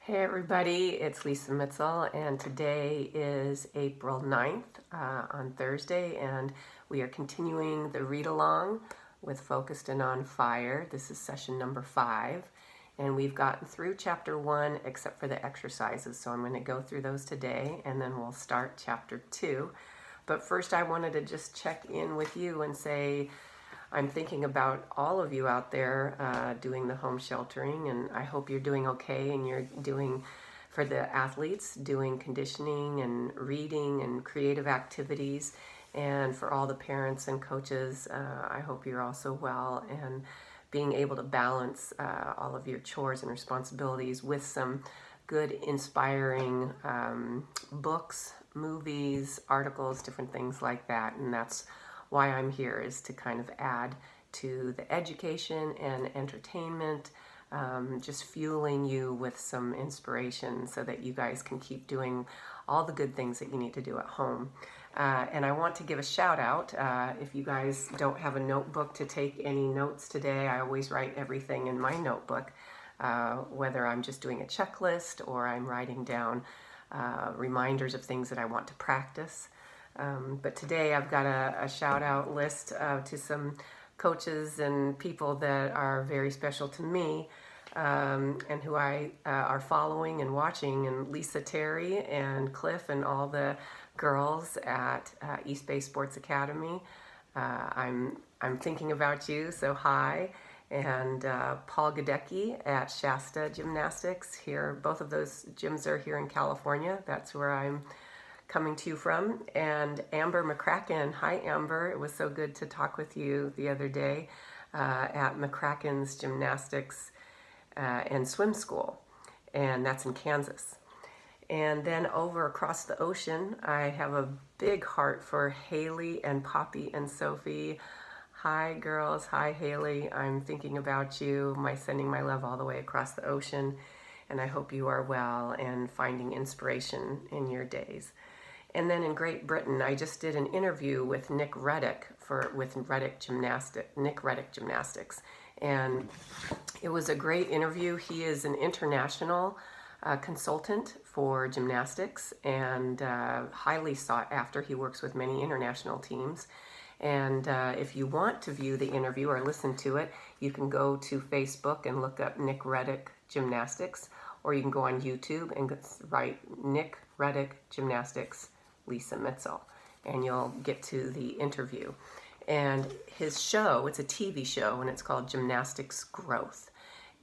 Hey everybody, it's Lisa Mitzel, and today is April 9th on Thursday, and we are continuing the read-along with Focused and on Fire. This is session number 5, and we've gotten through chapter 1 except for the exercises, so I'm going to go through those today, and then we'll start chapter 2. But first I wanted to just check in with you and say, I'm thinking about all of you out there doing the home sheltering, and I hope you're doing okay and you're doing, for the athletes, doing conditioning and reading and creative activities. And for all the parents and coaches, I hope you're also well and being able to balance all of your chores and responsibilities with some good, inspiring books, movies, articles, different things like that. And that's why I'm here, is to kind of add to the education and entertainment, just fueling you with some inspiration so that you guys can keep doing all the good things that you need to do at home. And I want to give a shout out. If you guys don't have a notebook to take any notes today, I always write everything in my notebook, whether I'm just doing a checklist or I'm writing down reminders of things that I want to practice. But today I've got a shout out list to some coaches and people that are very special to me, and who I are following and watching, and Lisa Terry and Cliff and all the girls at East Bay Sports Academy. I'm thinking about you, so hi. And Paul Gadecki at Shasta Gymnastics here. Both of those gyms are here in California. That's where I'm coming to you from. And Amber McCracken. Hi Amber, it was so good to talk with you the other day at McCracken's Gymnastics and Swim School, and that's in Kansas. And then over across the ocean, I have a big heart for Haley and Poppy and Sophie. Hi girls, hi Haley, I'm thinking about you, sending my love all the way across the ocean, and I hope you are well and finding inspiration in your days. And then in Great Britain, I just did an interview with Nick Reddick with Nick Reddick Gymnastics, and it was a great interview. He is an international consultant for gymnastics and highly sought after. He works with many international teams. And if you want to view the interview or listen to it, you can go to Facebook and look up Nick Reddick Gymnastics, or you can go on YouTube and write Nick Reddick Gymnastics Lisa Mitzel, and you'll get to the interview. And his show, it's a TV show, and it's called Gymnastics Growth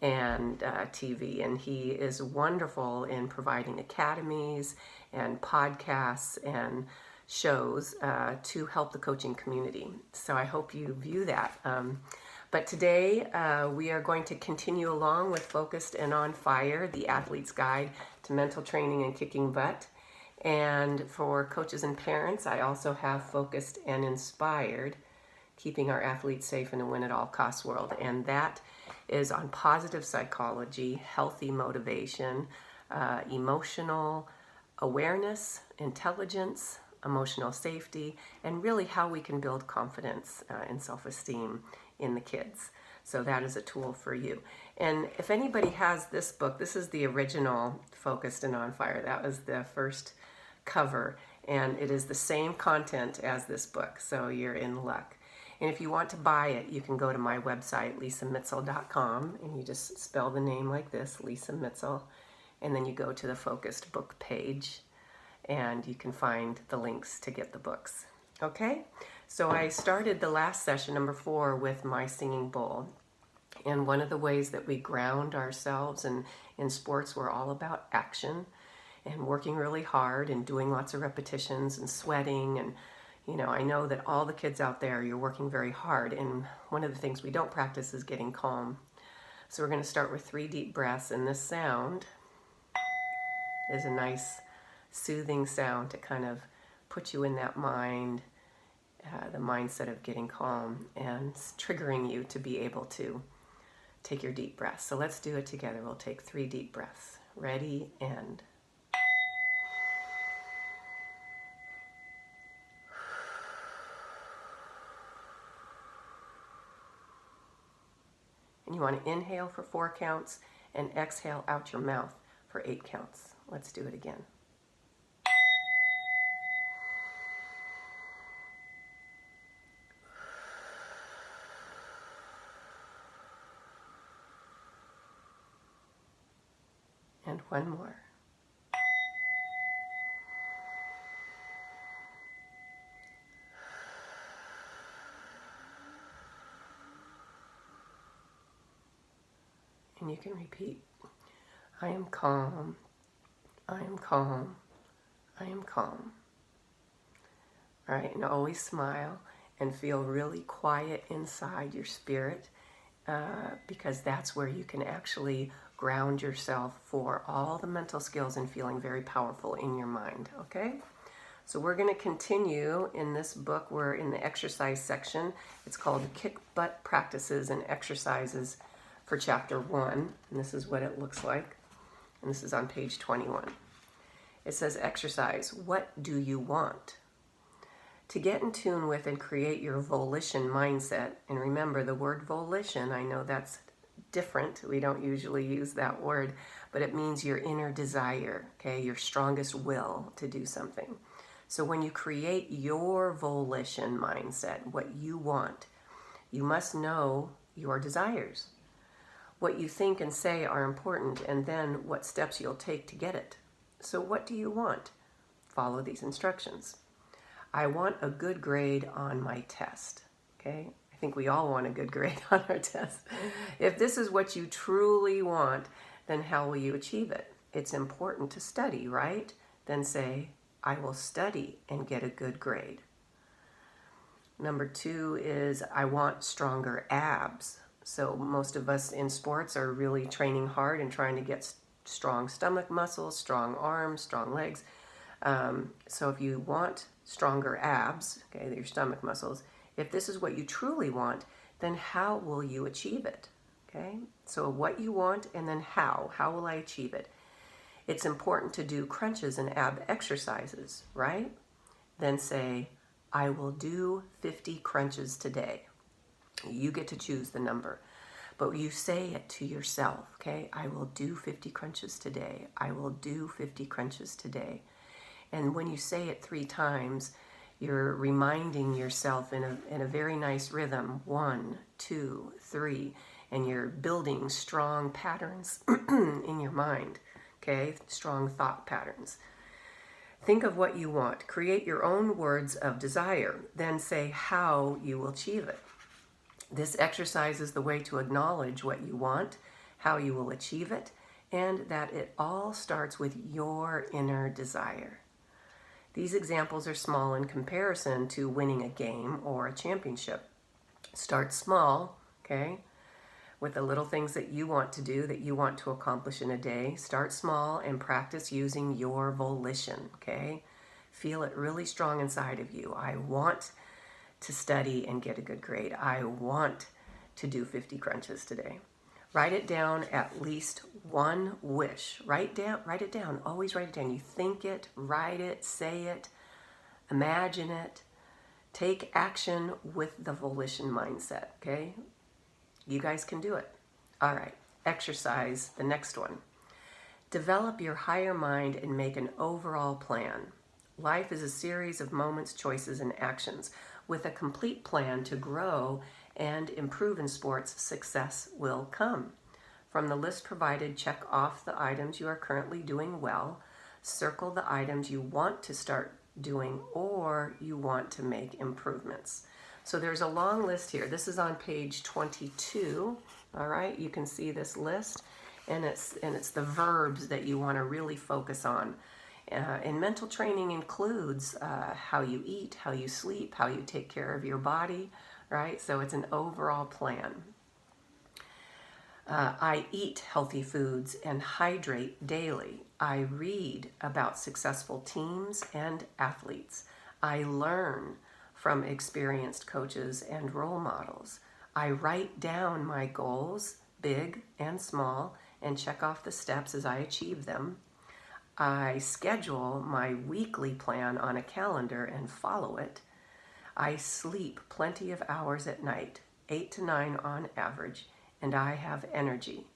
and TV, and he is wonderful in providing academies and podcasts and shows to help the coaching community. So I hope you view that. But today we are going to continue along with Focused and on Fire, the Athlete's Guide to Mental Training and Kicking Butt. And for coaches and parents, I also have Focused and Inspired, Keeping Our Athletes Safe in a Win at All Costs World. And that is on positive psychology, healthy motivation, emotional awareness, intelligence, emotional safety, and really how we can build confidence and self-esteem in the kids. So that is a tool for you. And if anybody has this book, this is the original Focused and on Fire. That was the first cover, and it is the same content as this book, so you're in luck. And if you want to buy it, you can go to my website, lisamitzel.com, and you just spell the name like this, Lisa Mitzel, and then you go to the Focused book page, and you can find the links to get the books. Okay, so I started the last session, number 4, with my singing bowl. And one of the ways that we ground ourselves, and in sports we're all about action and working really hard and doing lots of repetitions and sweating. And you know, I know that all the kids out there, you're working very hard, and one of the things we don't practice is getting calm. So we're going to start with 3 deep breaths, and this sound is a nice soothing sound to kind of put you in that mind, the mindset of getting calm, and triggering you to be able to take your deep breaths. So let's do it together. We'll take 3 deep breaths. Ready, and you want to inhale for 4 counts and exhale out your mouth for 8 counts. Let's do it again. And one more. And you can repeat, I am calm, I am calm, I am calm. All right, and always smile and feel really quiet inside your spirit, because that's where you can actually ground yourself for all the mental skills and feeling very powerful in your mind, okay? So we're going to continue in this book. We're in the exercise section. It's called Kick Butt Practices and Exercises for Chapter 1, and this is what it looks like, and this is on page 21. It says, exercise, what do you want? To get in tune with and create your volition mindset, and remember the word volition, I know that's different, we don't usually use that word, but it means your inner desire, okay, your strongest will to do something. So when you create your volition mindset, what you want, you must know your desires. What you think and say are important, and then what steps you'll take to get it. So what do you want? Follow these instructions. I want a good grade on my test, okay? I think we all want a good grade on our test. If this is what you truly want, then how will you achieve it? It's important to study, right? Then say, I will study and get a good grade. Number 2 is, I want stronger abs. So most of us in sports are really training hard and trying to get strong stomach muscles, strong arms, strong legs. So if you want stronger abs, okay, your stomach muscles, if this is what you truly want, then how will you achieve it? Okay, so what you want and then how will I achieve it? It's important to do crunches and ab exercises, right? Then say, I will do 50 crunches today. You get to choose the number, but you say it to yourself, okay? I will do 50 crunches today. I will do 50 crunches today. And when you say it 3 times, you're reminding yourself in a very nice rhythm, 1, 2, 3, and you're building strong patterns in your mind, okay? Strong thought patterns. Think of what you want. Create your own words of desire. Then say how you will achieve it. This exercise is the way to acknowledge what you want, how you will achieve it, and that it all starts with your inner desire. These examples are small in comparison to winning a game or a championship. Start small, okay, with the little things that you want to do, that you want to accomplish in a day. Start small and practice using your volition, okay? Feel it really strong inside of you. I want to study and get a good grade. I want to do 50 crunches today. Write it down, at least one wish. Write it down, always write it down. You think it, write it, say it, imagine it. Take action with the volition mindset, okay? You guys can do it. All right, exercise, the next one. Develop your higher mind and make an overall plan. Life is a series of moments, choices, and actions. With a complete plan to grow and improve in sports, success will come. From the list provided, check off the items you are currently doing well. Circle the items you want to start doing or you want to make improvements. So there's a long list here. This is on page 22. All right, you can see this list, and it's the verbs that you want to really focus on. And mental training includes how you eat, how you sleep, how you take care of your body, right? So it's an overall plan. I eat healthy foods and hydrate daily. I read about successful teams and athletes. I learn from experienced coaches and role models. I write down my goals, big and small, and check off the steps as I achieve them. I schedule my weekly plan on a calendar and follow it. I sleep plenty of hours at night, 8 to 9 on average, and I have energy.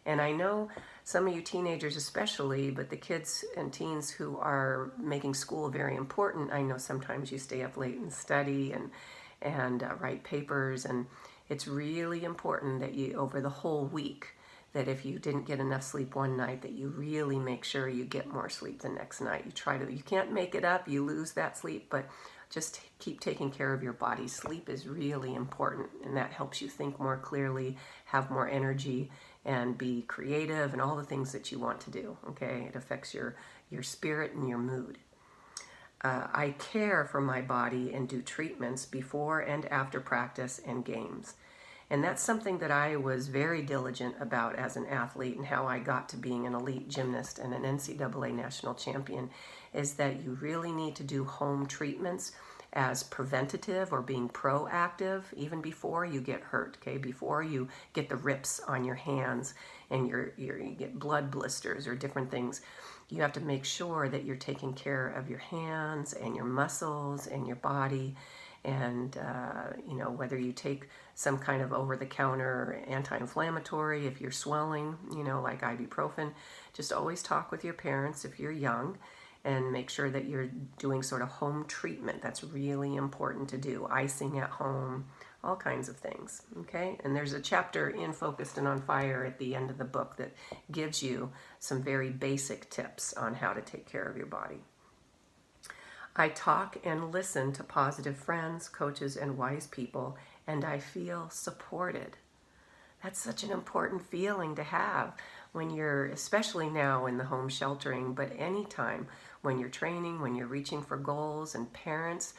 And I know some of you teenagers especially, but the kids and teens who are making school very important, I know sometimes you stay up late and study and write papers, and it's really important that you, over the whole week, that if you didn't get enough sleep one night, that you really make sure you get more sleep the next night. You can't make it up, you lose that sleep, but just keep taking care of your body. Sleep is really important, and that helps you think more clearly, have more energy, and be creative and all the things that you want to do, okay? It affects your spirit and your mood. I care for my body and do treatments before and after practice and games. And that's something that I was very diligent about as an athlete, and how I got to being an elite gymnast and an NCAA national champion, is that you really need to do home treatments as preventative or being proactive even before you get hurt, okay? Before you get the rips on your hands and you get blood blisters or different things. You have to make sure that you're taking care of your hands and your muscles and your body. And, whether you take some kind of over-the-counter anti-inflammatory, if you're swelling, like ibuprofen, just always talk with your parents if you're young and make sure that you're doing sort of home treatment. That's really important to do. Icing at home, all kinds of things, okay? And there's a chapter in Focused and on Fire at the end of the book that gives you some very basic tips on how to take care of your body. I talk and listen to positive friends, coaches, and wise people, and I feel supported. That's such an important feeling to have when you're, especially now in the home sheltering, but anytime when you're training, when you're reaching for goals, and parents,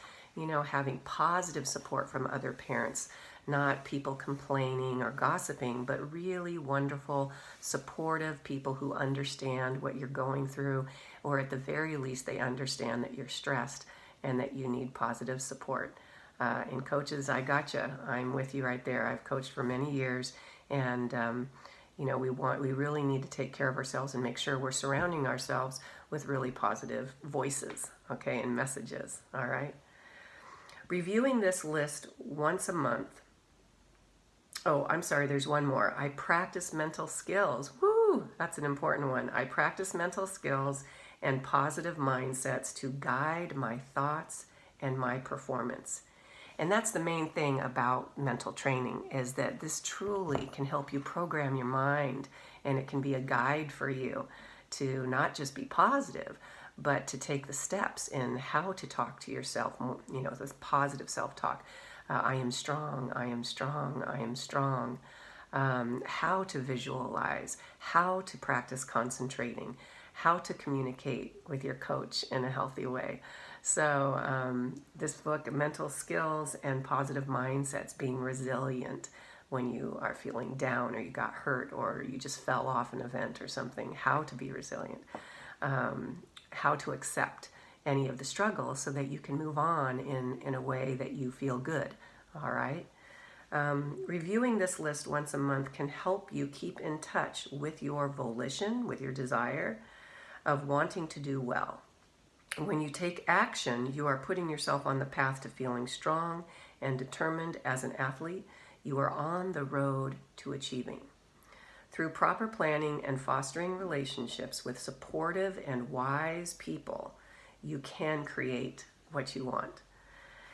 having positive support from other parents, not people complaining or gossiping, but really wonderful, supportive people who understand what you're going through, or at the very least, they understand that you're stressed and that you need positive support. And coaches, I gotcha. I'm with you right there. I've coached for many years, and we really need to take care of ourselves and make sure we're surrounding ourselves with really positive voices, okay, and messages, all right? Reviewing this list once a month. Oh, I'm sorry, there's one more. I practice mental skills. Woo, that's an important one. I practice mental skills and positive mindsets to guide my thoughts and my performance. And that's the main thing about mental training, is that this truly can help you program your mind, and it can be a guide for you to not just be positive, but to take the steps in how to talk to yourself, this positive self-talk. I am strong, I am strong, I am strong. How to visualize, how to practice concentrating, how to communicate with your coach in a healthy way. So this book, Mental Skills and Positive Mindsets, being resilient when you are feeling down or you got hurt or you just fell off an event or something, how to be resilient, how to accept any of the struggles so that you can move on in a way that you feel good, all right? Reviewing this list once a month can help you keep in touch with your volition, with your desire of wanting to do well. When you take action, you are putting yourself on the path to feeling strong and determined as an athlete. You are on the road to achieving. Through proper planning and fostering relationships with supportive and wise people, you can create what you want.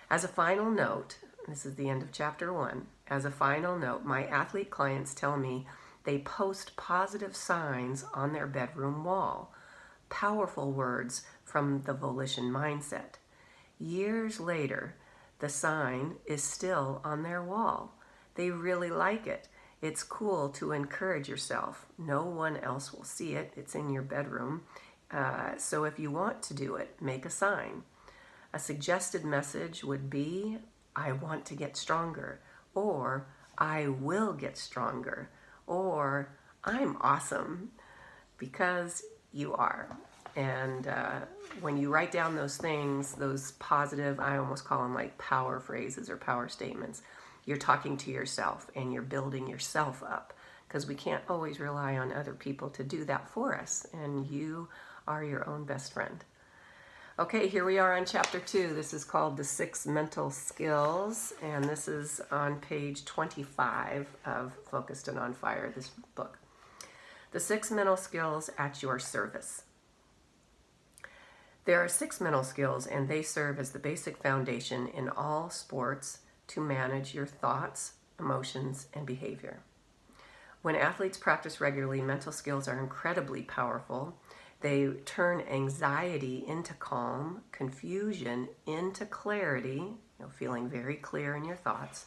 As a final note, this is the end of chapter 1. As a final note, my athlete clients tell me they post positive signs on their bedroom wall, powerful words from the volition mindset. Years later, the sign is still on their wall. They really like it. It's cool to encourage yourself. No one else will see it. It's in your bedroom. So if you want to do it, make a sign. A suggested message would be, I want to get stronger, or I will get stronger, or I'm awesome, because you are. And when you write down those things, those positive, I almost call them like power phrases or power statements, you're talking to yourself and you're building yourself up, because we can't always rely on other people to do that for us, and you are your own best friend. Okay, here we are on chapter 2. This is called The 6 Mental Skills, and this is on page 25 of Focused and on Fire, this book. The 6 mental skills at your service. There are 6 mental skills, and they serve as the basic foundation in all sports to manage your thoughts, emotions, and behavior. When athletes practice regularly, mental skills are incredibly powerful. They turn anxiety into calm, confusion into clarity, feeling very clear in your thoughts,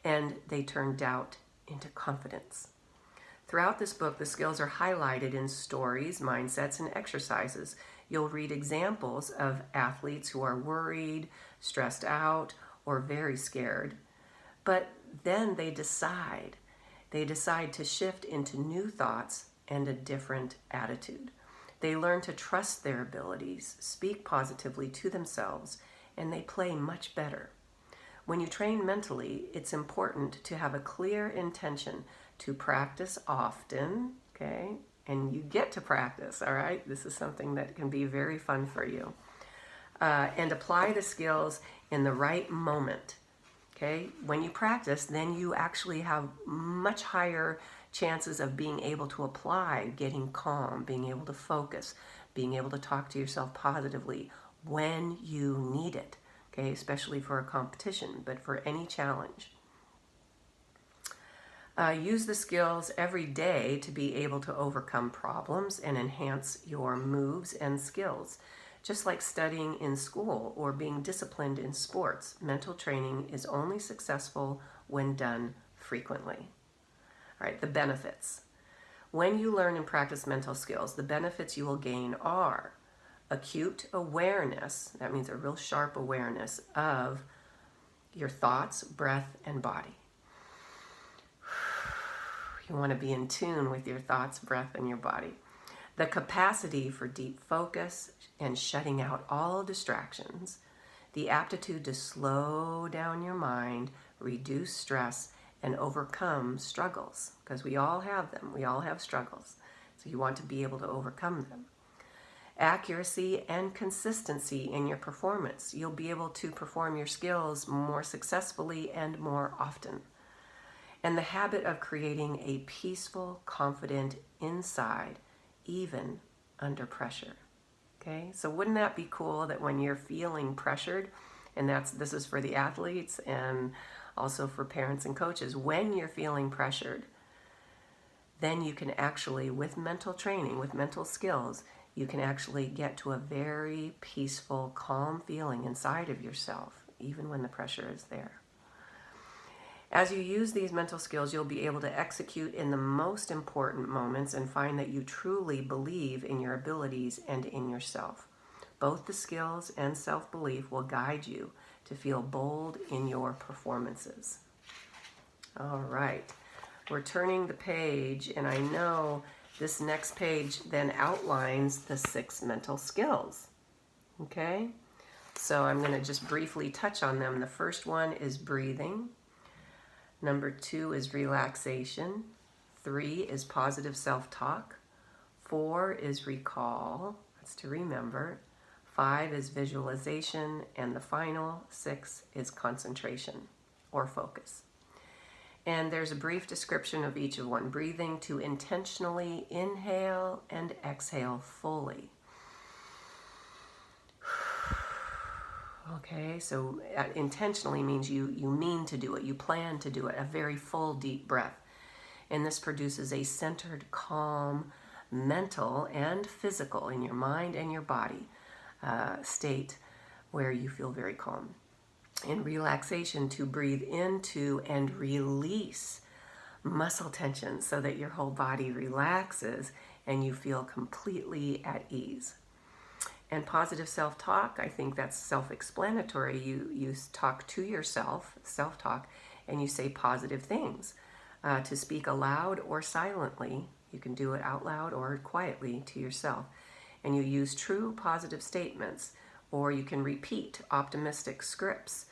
and they turn doubt into confidence. Throughout this book, the skills are highlighted in stories, mindsets, and exercises. You'll read examples of athletes who are worried, stressed out, or very scared. But then they decide to shift into new thoughts and a different attitude. They learn to trust their abilities, speak positively to themselves, and they play much better. When you train mentally, it's important to have a clear intention to practice often, okay? And you get to practice, all right? This is something that can be very fun for you. And apply the skills in the right moment, okay? When you practice, then you actually have much higher chances of being able to apply, getting calm, being able to focus, being able to talk to yourself positively when you need it, okay? Especially for a competition, but for any challenge. Use the skills every day to be able to overcome problems and enhance your moves and skills. Just like studying in school or being disciplined in sports, mental training is only successful when done frequently. All right, the benefits. When you learn and practice mental skills, the benefits you will gain are acute awareness, that means a real sharp awareness of your thoughts, breath, and body. You want to be in tune with your thoughts, breath, and your body. The capacity for deep focus and shutting out all distractions. The aptitude to slow down your mind, reduce stress, and overcome struggles, because we all have them. We all have struggles. So you want to be able to overcome them. Accuracy and consistency in your performance. You'll be able to perform your skills more successfully and more often. And the habit of creating a peaceful, confident inside, even under pressure. Okay, so wouldn't that be cool that when you're feeling pressured, and this is for the athletes and also for parents and coaches, when you're feeling pressured, then you can actually, with mental training, with mental skills, you can actually get to a very peaceful, calm feeling inside of yourself, even when the pressure is there. As you use these mental skills, you'll be able to execute in the most important moments and find that you truly believe in your abilities and in yourself. Both the skills and self-belief will guide you to feel bold in your performances. All right, we're turning the page, and I know this next page then outlines the 6 mental skills. Okay, so I'm going to just briefly touch on them. The first one is breathing. Number 2 is relaxation. 3 is positive self-talk. 4 is recall. That's to remember. 5 is visualization. And the final 6 is concentration or focus. And there's a brief description of each of one. Breathing, to intentionally inhale and exhale fully. Okay, so intentionally means you mean to do it, you plan to do it, a very full, deep breath. And this produces a centered, calm, mental and physical, in your mind and your body, state where you feel very calm. In relaxation, to breathe into and release muscle tension so that your whole body relaxes and you feel completely at ease. And positive self-talk, I think that's self-explanatory. You talk to yourself, self-talk, and you say positive things. To speak aloud or silently, you can do it out loud or quietly to yourself. And you use true positive statements, or you can repeat optimistic scripts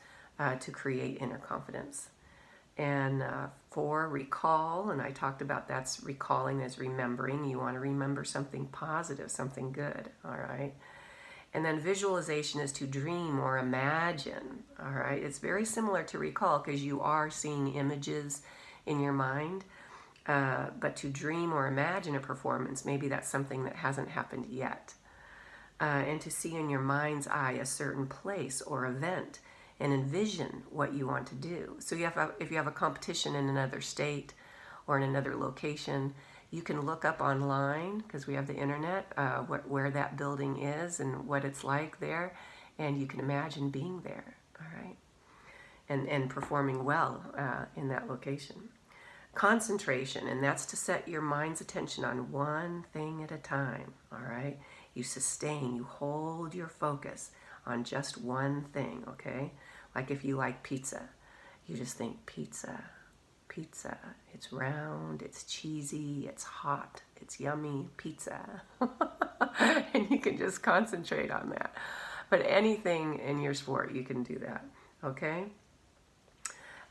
to create inner confidence. And for recall, and I talked about that's recalling as remembering. You want to remember something positive, something good, all right? And then visualization is to dream or imagine, all right? It's very similar to recall because you are seeing images in your mind. but to dream or imagine a performance, maybe that's something that hasn't happened yet. And to see in your mind's eye a certain place or event and envision what you want to do. So if you have a competition in another state or in another location, you can look up online, because we have the internet, where that building is and what it's like there, and you can imagine being there, all right, and performing well in that location. Concentration, and that's to set your mind's attention on one thing at a time, all right? You sustain, you hold your focus on just one thing, okay? Like if you like pizza, you just think pizza, pizza. It's round, it's cheesy, it's hot, it's yummy, pizza. And you can just concentrate on that. But anything in your sport, you can do that, okay?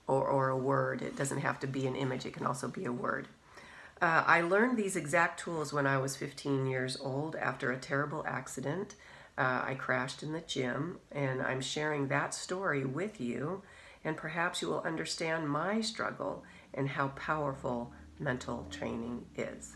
Or a word. It doesn't have to be an image. It can also be a word. I learned these exact tools when I was 15 years old after a terrible accident. I crashed in the gym, and I'm sharing that story with you, and perhaps you will understand my struggle and how powerful mental training is.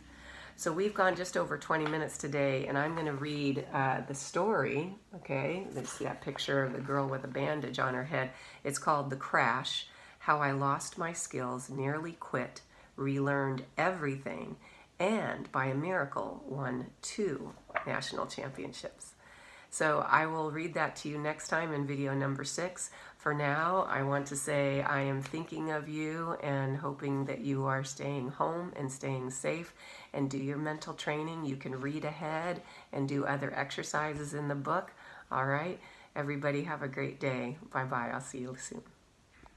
So we've gone just over 20 minutes today, and I'm going to read the story, okay? There's that picture of the girl with a bandage on her head. It's called The Crash: How I Lost My Skills, Nearly Quit, Relearned Everything, and by a miracle won 2 national championships. So I will read that to you next time in video number 6. For now, I want to say I am thinking of you and hoping that you are staying home and staying safe, and do your mental training. You can read ahead and do other exercises in the book. All right? Everybody have a great day. Bye-bye. I'll see you soon.